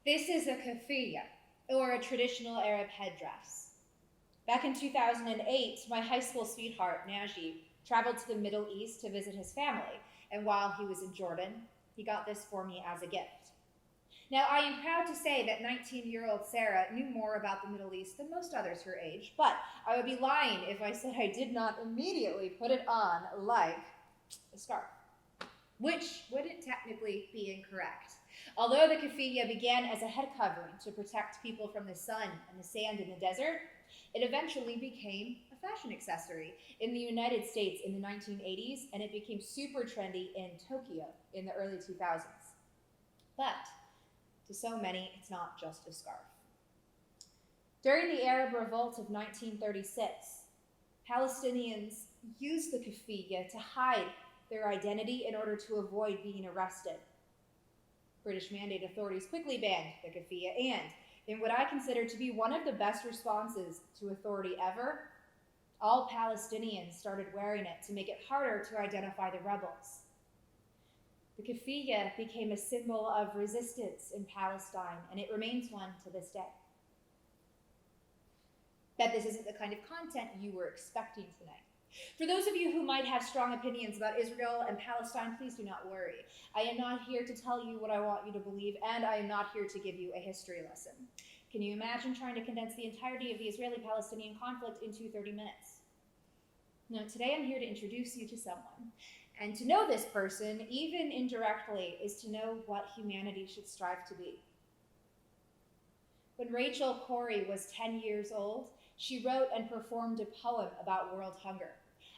This is a keffiyeh, or a traditional Arab headdress. Back in 2008, my high school sweetheart, Naji, traveled to the Middle East to visit his family, and while he was in Jordan, he got this for me as a gift. Now, I am proud to say that 19-year-old Sarah knew more about the Middle East than most others her age, but I would be lying if I said I did not immediately put it on like a scarf, which wouldn't technically be incorrect. Although the keffiyeh began as a head covering to protect people from the sun and the sand in the desert, it eventually became a fashion accessory in the United States in the 1980s, and it became super trendy in Tokyo in the early 2000s. But to so many, it's not just a scarf. During the Arab Revolt of 1936, Palestinians used the keffiyeh to hide their identity in order to avoid being arrested. British Mandate authorities quickly banned the keffiyeh, and in what I consider to be one of the best responses to authority ever, all Palestinians started wearing it to make it harder to identify the rebels. The keffiyeh became a symbol of resistance in Palestine, and it remains one to this day. Bet this isn't the kind of content you were expecting tonight. For those of you who might have strong opinions about Israel and Palestine, please do not worry. I am not here to tell you what I want you to believe, and I am not here to give you a history lesson. Can you imagine trying to condense the entirety of the Israeli-Palestinian conflict into 30 minutes? No, today I'm here to introduce you to someone. And to know this person, even indirectly, is to know what humanity should strive to be. When Rachel Corrie was 10 years old, she wrote and performed a poem about world hunger.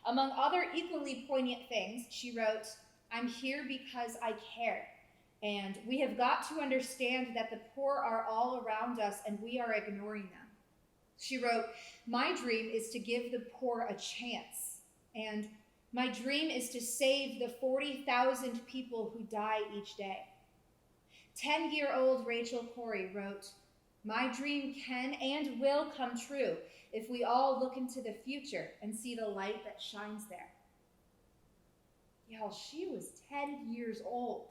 Among other equally poignant things, she wrote, "I'm here because I care, and we have got to understand that the poor are all around us and we are ignoring them." She wrote, "My dream is to give the poor a chance, and my dream is to save the 40,000 people who die each day." 10-year-old Rachel Corrie wrote, "My dream can and will come true if we all look into the future and see the light that shines there." Y'all, she was 10 years old.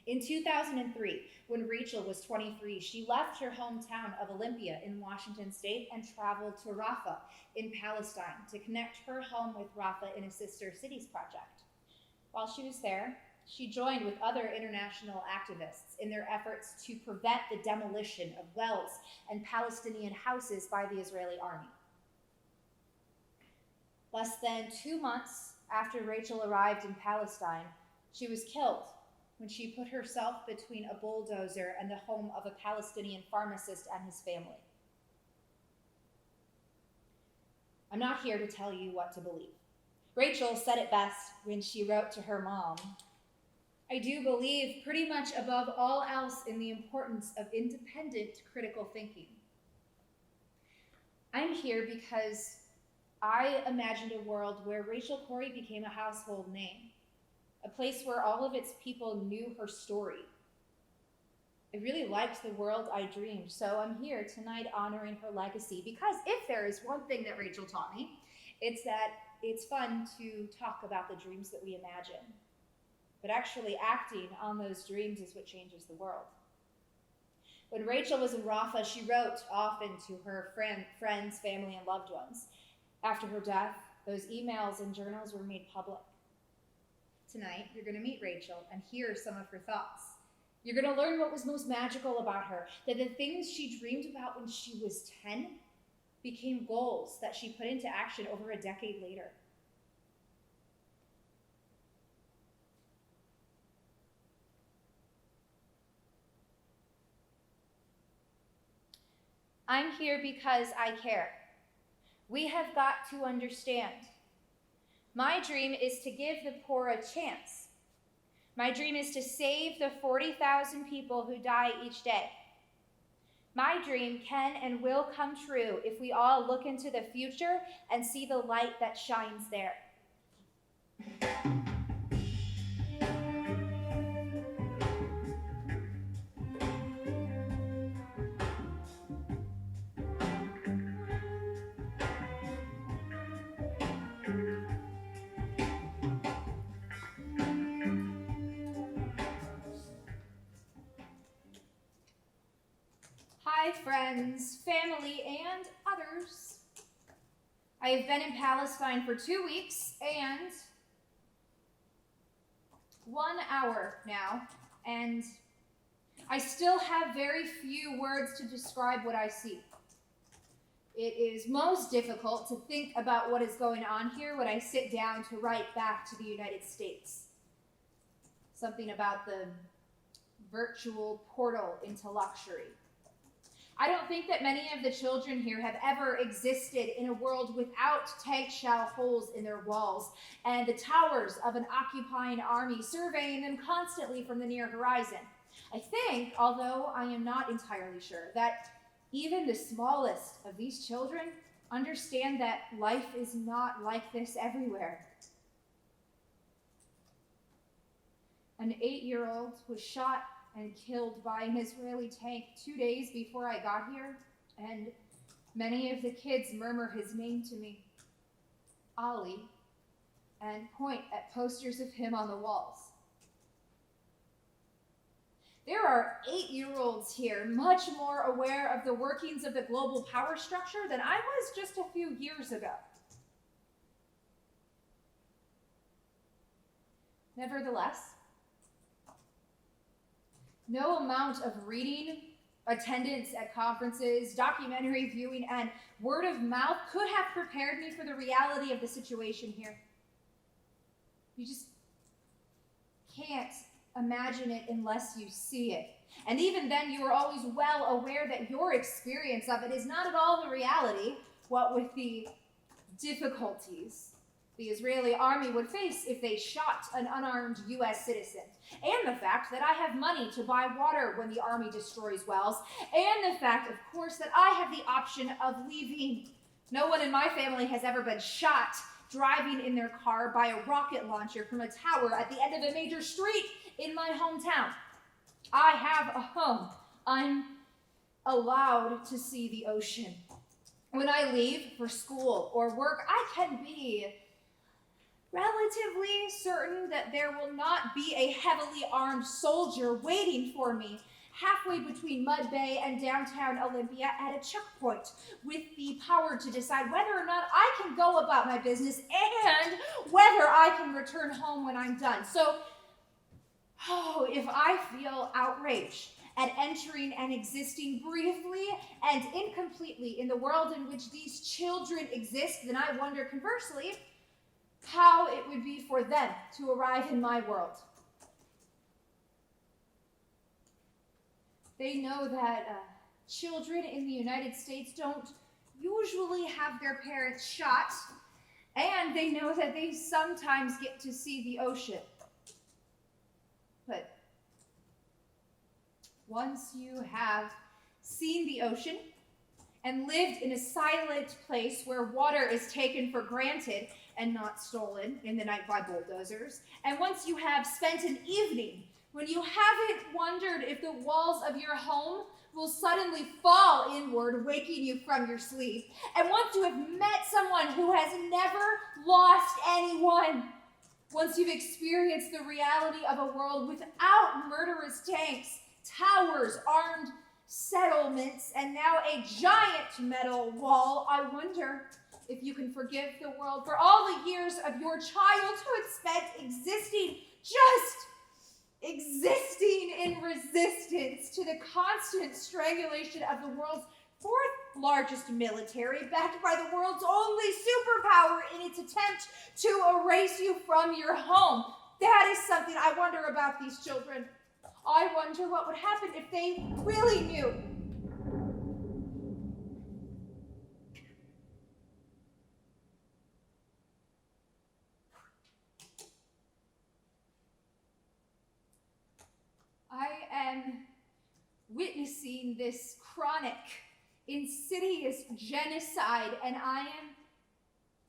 In 2003, when Rachel was 23, she left her hometown of Olympia in Washington State and traveled to Rafah in Palestine to connect her home with Rafah in a Sister Cities project. While she was there, she joined with other international activists in their efforts to prevent the demolition of wells and Palestinian houses by the Israeli army. Less than 2 months after Rachel arrived in Palestine, she was killed when she put herself between a bulldozer and the home of a Palestinian pharmacist and his family. I'm not here to tell you what to believe. Rachel said it best when she wrote to her mom, "I do believe pretty much above all else in the importance of independent critical thinking." I'm here because I imagined a world where Rachel Corrie became a household name, a place where all of its people knew her story. I really liked the world I dreamed, so I'm here tonight honoring her legacy, because if there is one thing that Rachel taught me, it's that it's fun to talk about the dreams that we imagine. But actually acting on those dreams is what changes the world. When Rachel was in Rafah, she wrote often to her friends, family, and loved ones. After her death, those emails and journals were made public. Tonight, you're going to meet Rachel and hear some of her thoughts. You're going to learn what was most magical about her, that the things she dreamed about when she was 10 became goals that she put into action over a decade later. I'm here because I care. We have got to understand. My dream is to give the poor a chance. My dream is to save the 40,000 people who die each day. My dream can and will come true if we all look into the future and see the light that shines there. friends, family, and others. I have been in Palestine for 2 weeks and 1 hour now, and I still have very few words to describe what I see. It is most difficult to think about what is going on here when I sit down to write back to the United States. Something about the virtual portal into luxury. I don't think that many of the children here have ever existed in a world without tank shell holes in their walls and the towers of an occupying army surveying them constantly from the near horizon. I think, although I am not entirely sure, that even the smallest of these children understand that life is not like this everywhere. An 8-year-old was shot and killed by an Israeli tank 2 days before I got here, and many of the kids murmur his name to me, Ali, and point at posters of him on the walls. There are 8-year-olds here much more aware of the workings of the global power structure than I was just a few years ago. Nevertheless, no amount of reading, attendance at conferences, documentary viewing, and word of mouth could have prepared me for the reality of the situation here. You just can't imagine it unless you see it. And even then, you are always well aware that your experience of it is not at all the reality, what with the difficulties the Israeli army would face if they shot an unarmed U.S. citizen, and the fact that I have money to buy water when the army destroys wells, and the fact, of course, that I have the option of leaving. No one in my family has ever been shot driving in their car by a rocket launcher from a tower at the end of a major street in my hometown. I have a home. I'm allowed to see the ocean. When I leave for school or work, I can be relatively certain that there will not be a heavily armed soldier waiting for me halfway between Mud Bay and downtown Olympia at a checkpoint with the power to decide whether or not I can go about my business and whether I can return home when I'm done. So, if I feel outraged at entering and existing briefly and incompletely in the world in which these children exist, then I wonder conversely how it would be for them to arrive in my world. They know that children in the United States don't usually have their parents shot, and they know that they sometimes get to see the ocean. But once you have seen the ocean and lived in a silent place where water is taken for granted and not stolen in the night by bulldozers, and once you have spent an evening when you haven't wondered if the walls of your home will suddenly fall inward, waking you from your sleep, and once you have met someone who has never lost anyone, once you've experienced the reality of a world without murderous tanks, towers, armed settlements, and now a giant metal wall, I wonder if you can forgive the world for all the years of your childhood spent existing in resistance to the constant strangulation of the world's fourth largest military, backed by the world's only superpower in its attempt to erase you from your home. That is something I wonder about these children. I wonder what would happen if they really knew. I am witnessing this chronic, insidious genocide, and I am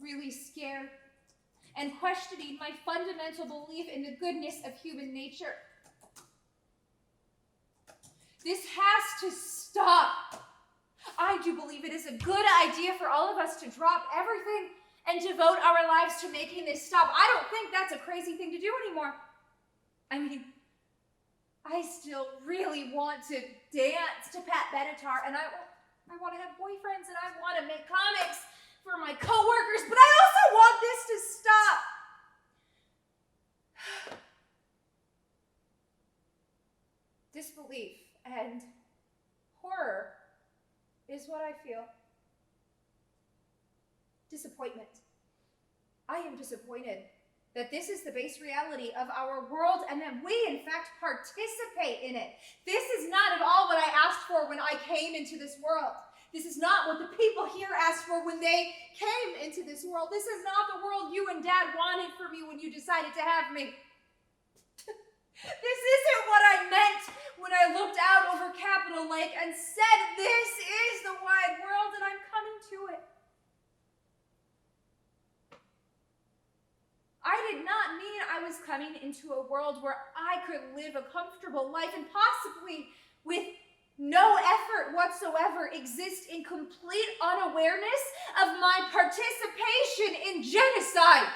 really scared and questioning my fundamental belief in the goodness of human nature. This has to stop. I do believe it is a good idea for all of us to drop everything and devote our lives to making this stop. I don't think that's a crazy thing to do anymore. I mean, I still really want to dance to Pat Benatar, and I I want to have boyfriends and I want to make comics for my coworkers, but I also want this to stop. Disbelief and horror is what I feel. Disappointment. I am disappointed that this is the base reality of our world and that we, in fact, participate in it. This is not at all what I asked for when I came into this world. This is not what the people here asked for when they came into this world. This is not the world you and Dad wanted for me when you decided to have me. This isn't what I meant when I looked out over Capitol Lake and said, this is the wide world and I'm coming to it. I did not mean I was coming into a world where I could live a comfortable life and possibly with no effort whatsoever exist in complete unawareness of my participation in genocide.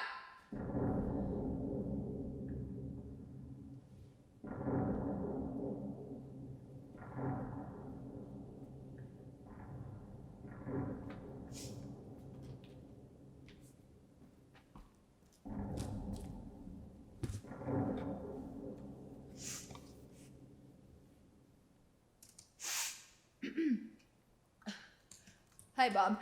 Hi, Bob.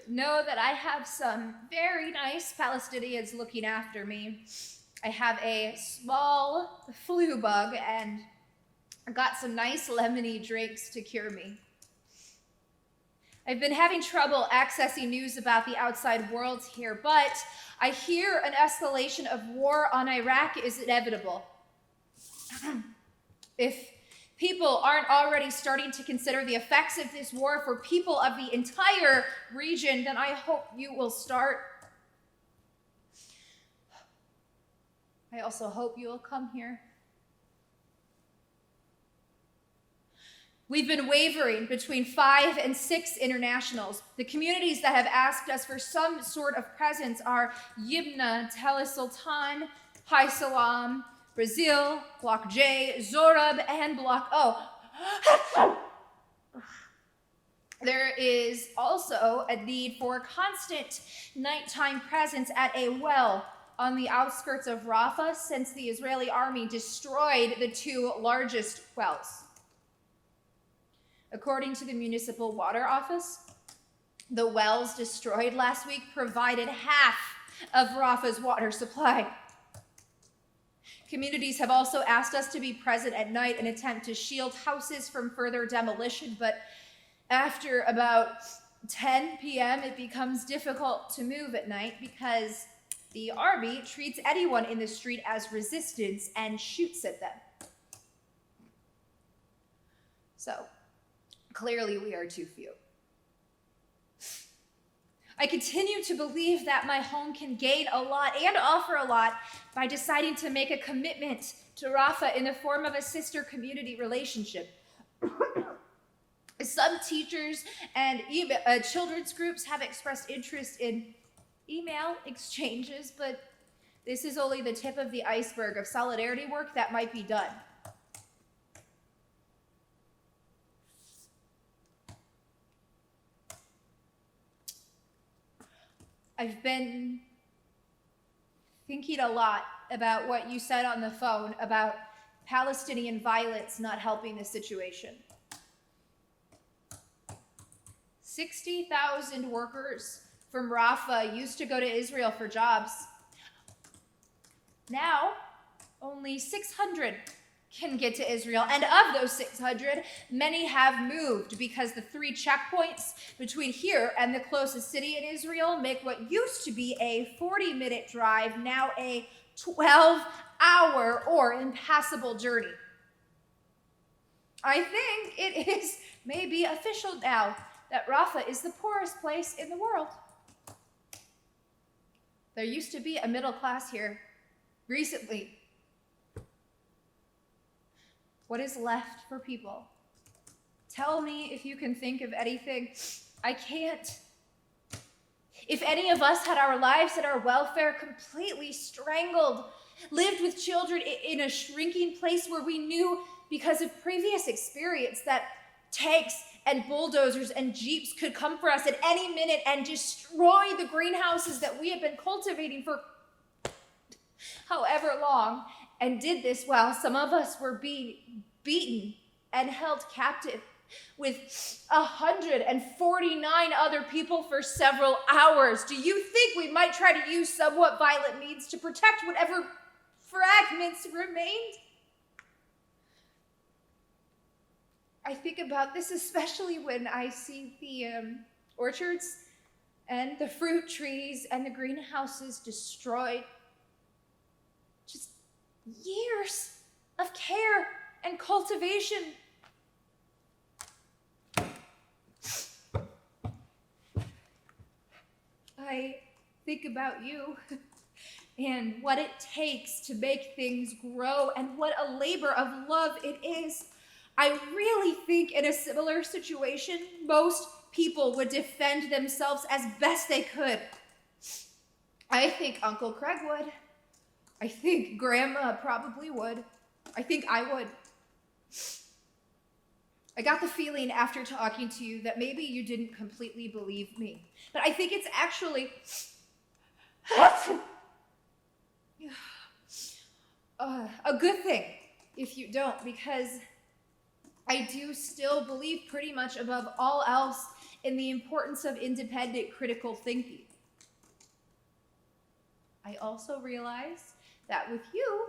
Know that I have some very nice Palestinians looking after me. I have a small flu bug and got some nice lemony drinks to cure me. I've been having trouble accessing news about the outside world here, but I hear an escalation of war on Iraq is inevitable. If people aren't already starting to consider the effects of this war for people of the entire region, then I hope you will start. I also hope you will come here. We've been wavering between 5 and 6 internationals. The communities that have asked us for some sort of presence are Yibna, Tel Sultan, Hai Salam, Brazil, Block J, Zorab, and Block O. There is also a need for constant nighttime presence at a well on the outskirts of Rafah since the Israeli army destroyed the 2 largest wells. According to the Municipal Water Office, the wells destroyed last week provided half of Rafah's water supply. Communities have also asked us to be present at night and attempt to shield houses from further demolition, but after about 10 p.m., it becomes difficult to move at night because the army treats anyone in the street as resistance and shoots at them. So, clearly we are too few. I continue to believe that my home can gain a lot and offer a lot by deciding to make a commitment to Rafah in the form of a sister community relationship. Some teachers and children's groups have expressed interest in email exchanges, but this is only the tip of the iceberg of solidarity work that might be done. I've been thinking a lot about what you said on the phone about Palestinian violence not helping the situation. 60,000 workers from Rafah used to go to Israel for jobs. Now, only 600 can get to Israel, and of those 600, many have moved because the 3 checkpoints between here and the closest city in Israel make what used to be a 40-minute drive now a 12-hour or impassable journey. I think it is maybe official now that Rafah is the poorest place in the world. There used to be a middle class here recently. What is left for people? Tell me if you can think of anything. I can't. If any of us had our lives and our welfare completely strangled lived with children in a shrinking place where we knew, because of previous experience, that tanks and bulldozers and jeeps could come for us at any minute and destroy the greenhouses that we had been cultivating for however long, and did this while some of us were being beaten and held captive with 149 other people for several hours. Do you think we might try to use somewhat violent means to protect whatever fragments remained? I think about this especially when I see the orchards and the fruit trees and the greenhouses destroyed. Just years of care and cultivation. I think about you and what it takes to make things grow and what a labor of love it is. I really think in a similar situation, most people would defend themselves as best they could. I think Uncle Craig would. I think Grandma probably would. I think I would. I got the feeling after talking to you that maybe you didn't completely believe me. But I think it's actually a good thing if you don't, because I do still believe pretty much above all else in the importance of independent critical thinking. I also realize that with you,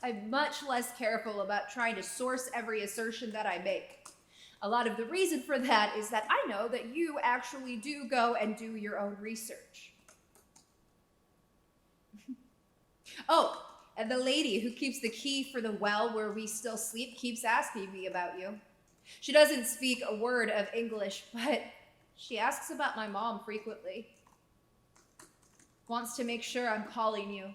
I'm much less careful about trying to source every assertion that I make. A lot of the reason for that is that I know that you actually do go and do your own research. Oh, and the lady who keeps the key for the well where we still sleep keeps asking me about you. She doesn't speak a word of English, but she asks about my mom frequently. Wants to make sure I'm calling you.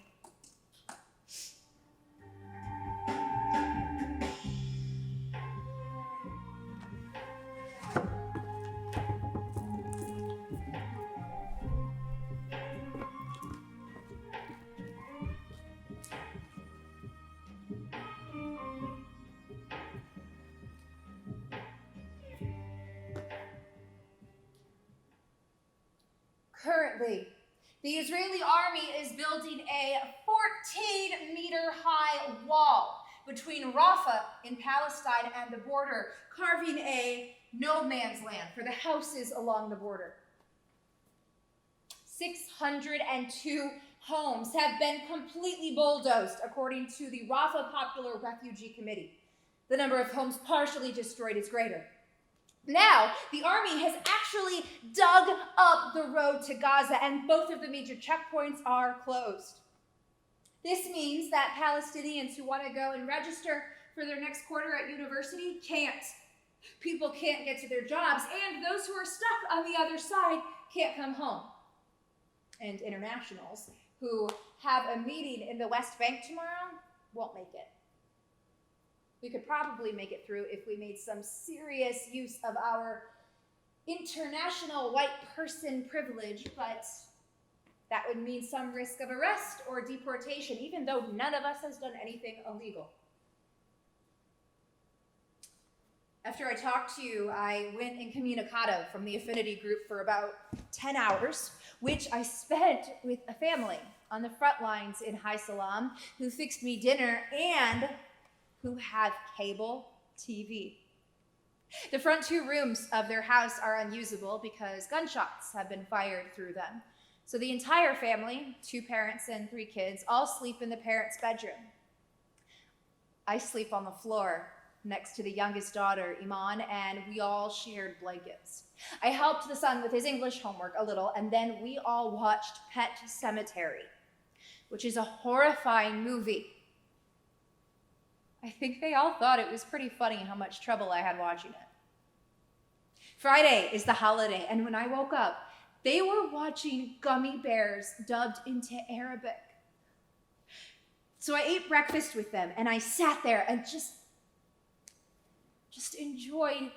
Currently, the Israeli army is building a 14-meter-high wall between Rafah in Palestine and the border, carving a no man's land for the houses along the border. 602 homes have been completely bulldozed, according to the Rafah Popular Refugee Committee. The number of homes partially destroyed is greater. Now, the army has actually dug up the road to Gaza, and both of the major checkpoints are closed. This means that Palestinians who want to go and register for their next quarter at university can't. People can't get to their jobs, and those who are stuck on the other side can't come home. And internationals who have a meeting in the West Bank tomorrow won't make it. We could probably make it through if we made some serious use of our international white person privilege, but that would mean some risk of arrest or deportation, even though none of us has done anything illegal. After I talked to you, I went incommunicado from the affinity group for about 10 hours, which I spent with a family on the front lines in Hai Salam who fixed me dinner and who have cable TV. The front two rooms of their house are unusable because gunshots have been fired through them. So the entire family, 2 parents and 3 kids, all sleep in the parents' bedroom. I sleep on the floor next to the youngest daughter, Iman, and we all shared blankets. I helped the son with his English homework a little, and then we all watched Pet Sematary, which is a horrifying movie. I think they all thought it was pretty funny how much trouble I had watching it. Friday is the holiday, and when I woke up, they were watching Gummy Bears dubbed into Arabic. So I ate breakfast with them, and I sat there and just enjoyed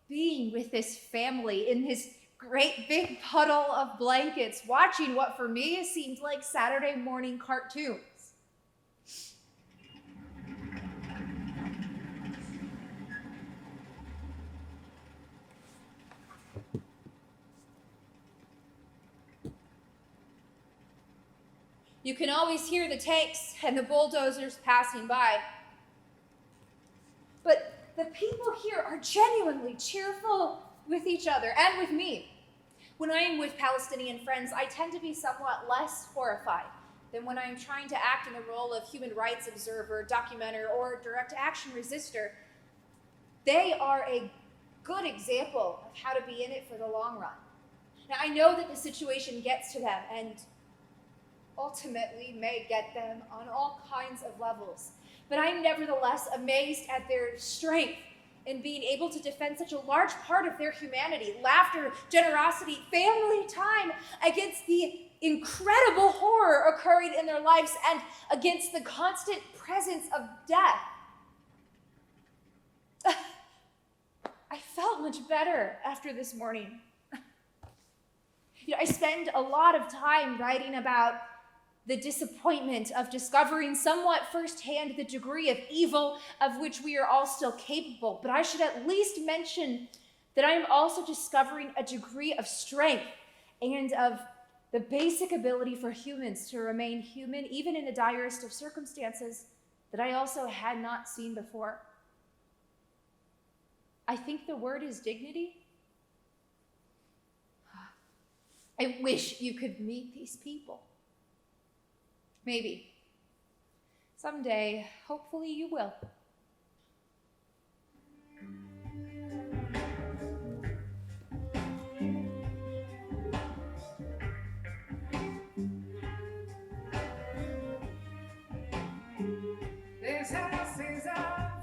being with this family in this great big puddle of blankets, watching what for me seemed like Saturday morning cartoons. You can always hear the tanks and the bulldozers passing by. But the people here are genuinely cheerful with each other and with me. When I am with Palestinian friends, I tend to be somewhat less horrified than when I am trying to act in the role of human rights observer, documenter, or direct action resistor. They are a good example of how to be in it for the long run. Now, I know that the situation gets to them and ultimately may get them on all kinds of levels, but I'm nevertheless amazed at their strength in being able to defend such a large part of their humanity, laughter, generosity, family time, against the incredible horror occurring in their lives and against the constant presence of death. I felt much better after this morning. I spend a lot of time writing about the disappointment of discovering somewhat firsthand the degree of evil of which we are all still capable. But I should at least mention that I am also discovering a degree of strength and of the basic ability for humans to remain human, even in the direst of circumstances, that I also had not seen before. I think the word is dignity. I wish you could meet these people. Maybe. Someday, hopefully you will. This house is on fire.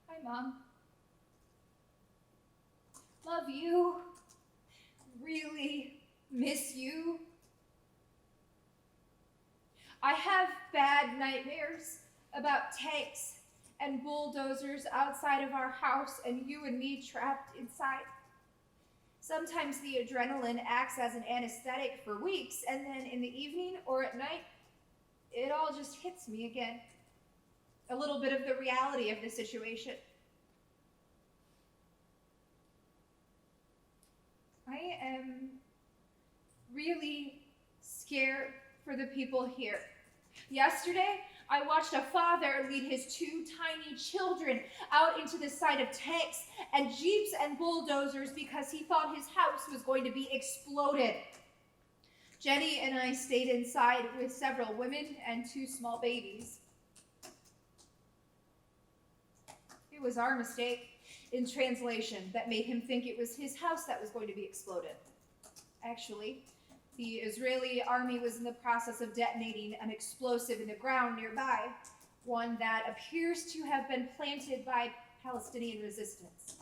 Hi, Mom. Love you. Really miss you. I have bad nightmares about tanks and bulldozers outside of our house and you and me trapped inside. Sometimes the adrenaline acts as an anesthetic for weeks, and then in the evening or at night, it all just hits me again. A little bit of the reality of the situation. I am really scared for the people here. Yesterday, I watched a father lead his two tiny children out into the side of tanks and jeeps and bulldozers because he thought his house was going to be exploded. Jenny and I stayed inside with several women and two small babies. It was our mistake in translation that made him think it was his house that was going to be exploded. Actually, the Israeli army was in the process of detonating an explosive in the ground nearby, one that appears to have been planted by Palestinian resistance.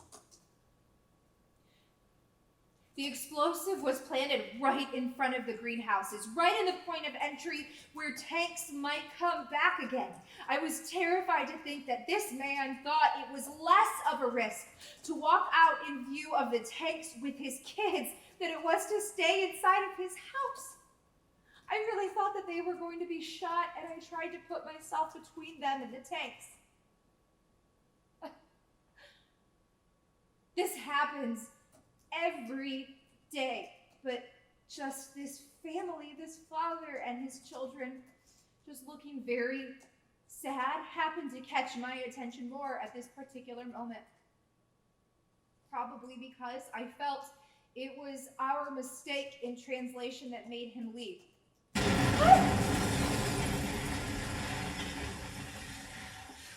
The explosive was planted right in front of the greenhouses, right in the point of entry where tanks might come back again. I was terrified to think that this man thought it was less of a risk to walk out in view of the tanks with his kids than it was to stay inside of his house. I really thought that they were going to be shot, and I tried to put myself between them and the tanks. This happens every day, but just this family, this father and his children, just looking very sad, happened to catch my attention more at this particular moment. Probably because I felt it was our mistake in translation that made him leave.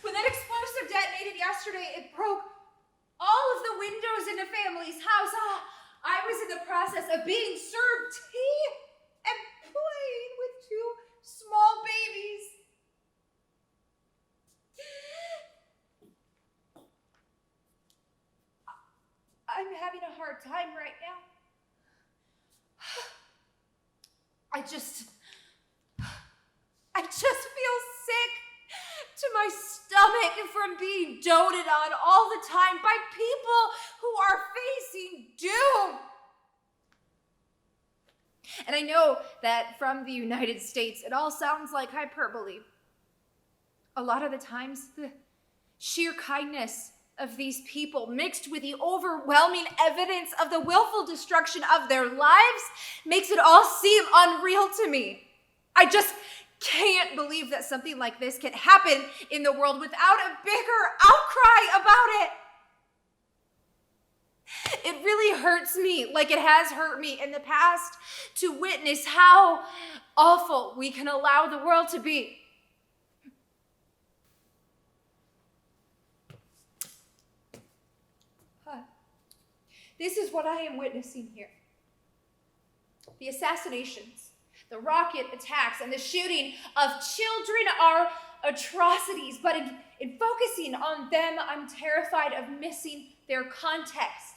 When that explosive detonated yesterday, it broke all of the windows in the family's house. I was in the process of being served tea and playing with two I'm having a hard time right now. I just feel sick to my stomach from being doted on all the time by people who are facing doom. And I know that from the United States, it all sounds like hyperbole. A lot of the times, the sheer kindness of these people, mixed with the overwhelming evidence of the willful destruction of their lives, makes it all seem unreal to me. I just can't believe that something like this can happen in the world without a bigger outcry about it. It really hurts me, like it has hurt me in the past, to witness how awful we can allow the world to be. This is what I am witnessing here. The assassinations, the rocket attacks, and the shooting of children are atrocities, but in focusing on them, I'm terrified of missing their context.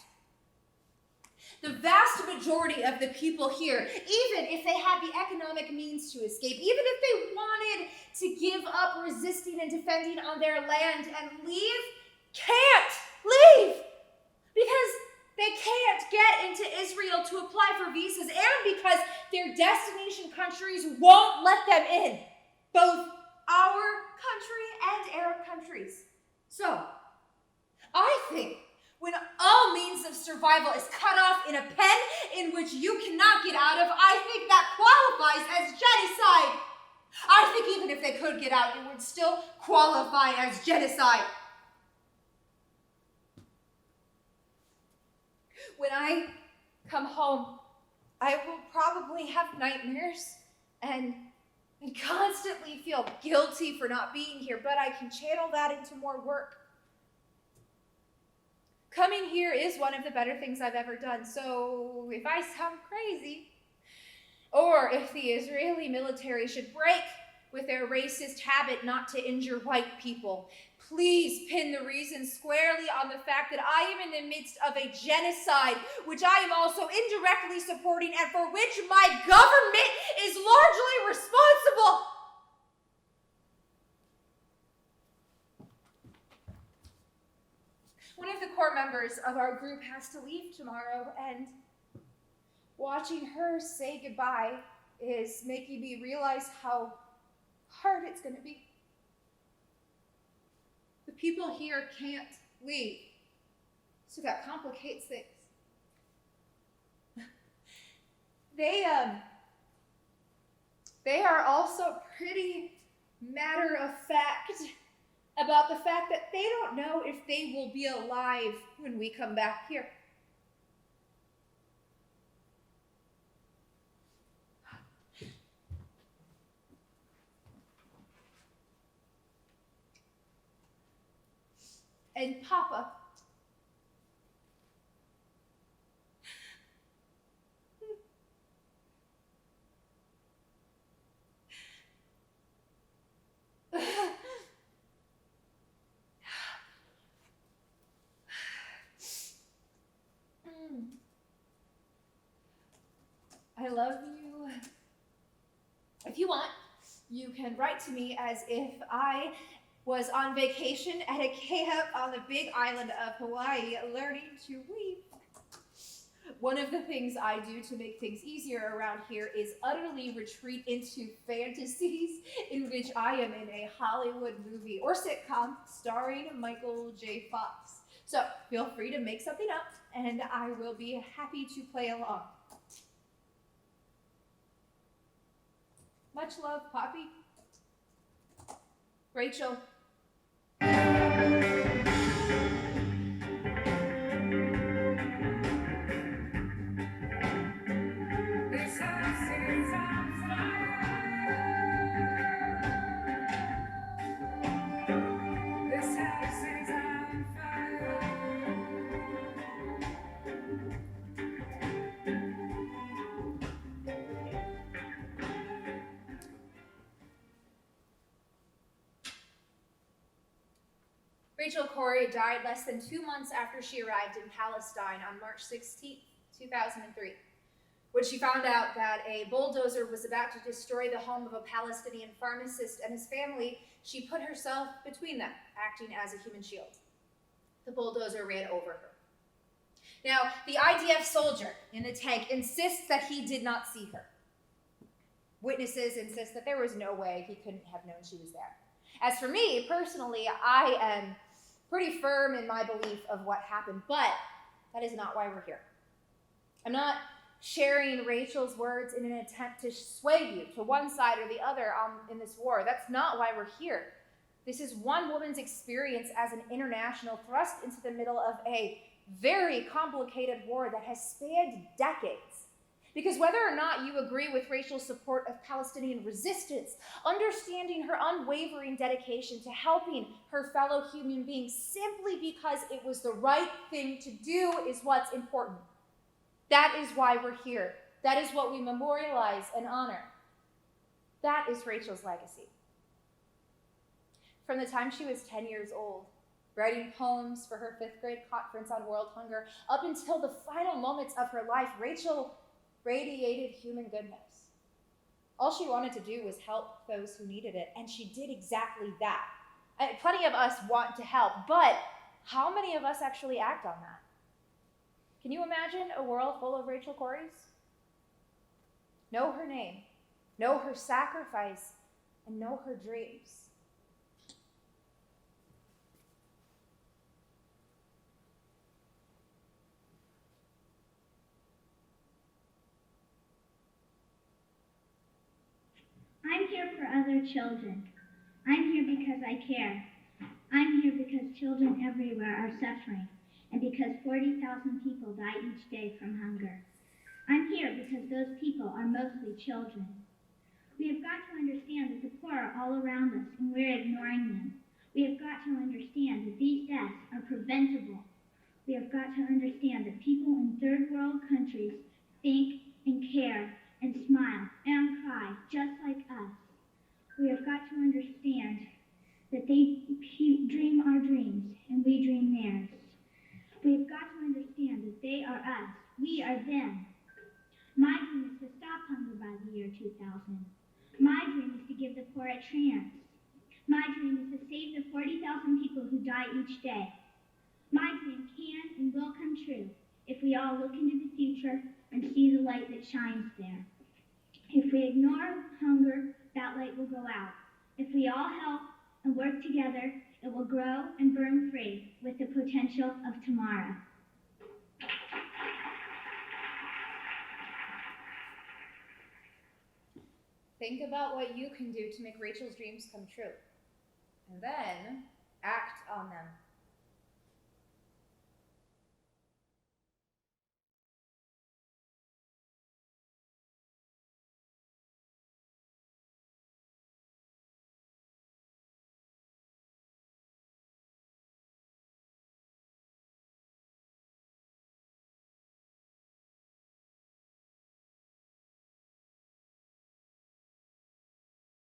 The vast majority of the people here, even if they had the economic means to escape, even if they wanted to give up resisting and defending on their land and leave, can't leave because they can't get into Israel to apply for visas, and because their destination countries won't let them in, both our country and Arab countries. So, I think when all means of survival is cut off in a pen in which you cannot get out of, I think that qualifies as genocide. I think even if they could get out, it would still qualify as genocide. When I come home, I will probably have nightmares and constantly feel guilty for not being here, but I can channel that into more work. Coming here is one of the better things I've ever done, so if I sound crazy, or if the Israeli military should break with their racist habit not to injure white people, please pin the reason squarely on the fact that I am in the midst of a genocide, which I am also indirectly supporting and for which my government is largely responsible. One of the core members of our group has to leave tomorrow, and watching her say goodbye is making me realize how hard it's going to be. The people here can't leave, so that complicates things. They are also pretty matter of fact about the fact that they don't know if they will be alive when we come back here. And Papa, I love you. If you want, you can write to me as if I was on vacation at a camp on the big island of Hawaii learning to weep. One of the things I do to make things easier around here is utterly retreat into fantasies in which I am in a Hollywood movie or sitcom starring Michael J. Fox. So feel free to make something up and I will be happy to play along. Much love, Poppy. Rachel. This house is on fire. This house is on fire. Rachel Corrie died less than 2 months after she arrived in Palestine on March 16th, 2003. When she found out that a bulldozer was about to destroy the home of a Palestinian pharmacist and his family, she put herself between them, acting as a human shield. The bulldozer ran over her. Now, the IDF soldier in the tank insists that he did not see her. Witnesses insist that there was no way he couldn't have known she was there. As for me, personally, I am pretty firm in my belief of what happened, but that is not why we're here. I'm not sharing Rachel's words in an attempt to sway you to one side or the other in this war. That's not why we're here. This is one woman's experience as an international thrust into the middle of a very complicated war that has spanned decades. Because whether or not you agree with Rachel's support of Palestinian resistance, understanding her unwavering dedication to helping her fellow human beings simply because it was the right thing to do is what's important. That is why we're here. That is what we memorialize and honor. That is Rachel's legacy. From the time she was 10 years old, writing poems for her 5th grade conference on world hunger, up until the final moments of her life, Rachel radiated human goodness. All she wanted to do was help those who needed it, and she did exactly that. Plenty of us want to help, but how many of us actually act on that? Can you imagine a world full of Rachel Corries? Know her name, know her sacrifice, and know her dreams. I'm here for other children. I'm here because I care. I'm here because children everywhere are suffering, and because 40,000 people die each day from hunger. I'm here because those people are mostly children. We have got to understand that the poor are all around us, and we're ignoring them. We have got to understand that these deaths are preventable. We have got to understand that people in third world countries think and care and smile and cry just like us. We have got to understand that they dream our dreams and we dream theirs. We have got to understand that they are us, we are them. My dream is to stop hunger by the year 2000. My dream is to give the poor a chance. My dream is to save the 40,000 people who die each day. My dream can and will come true if we all look into the future and see the light that shines there. If we ignore hunger, that light will go out. If we all help and work together, it will grow and burn free with the potential of tomorrow. Think about what you can do to make Rachel's dreams come true, and then act on them.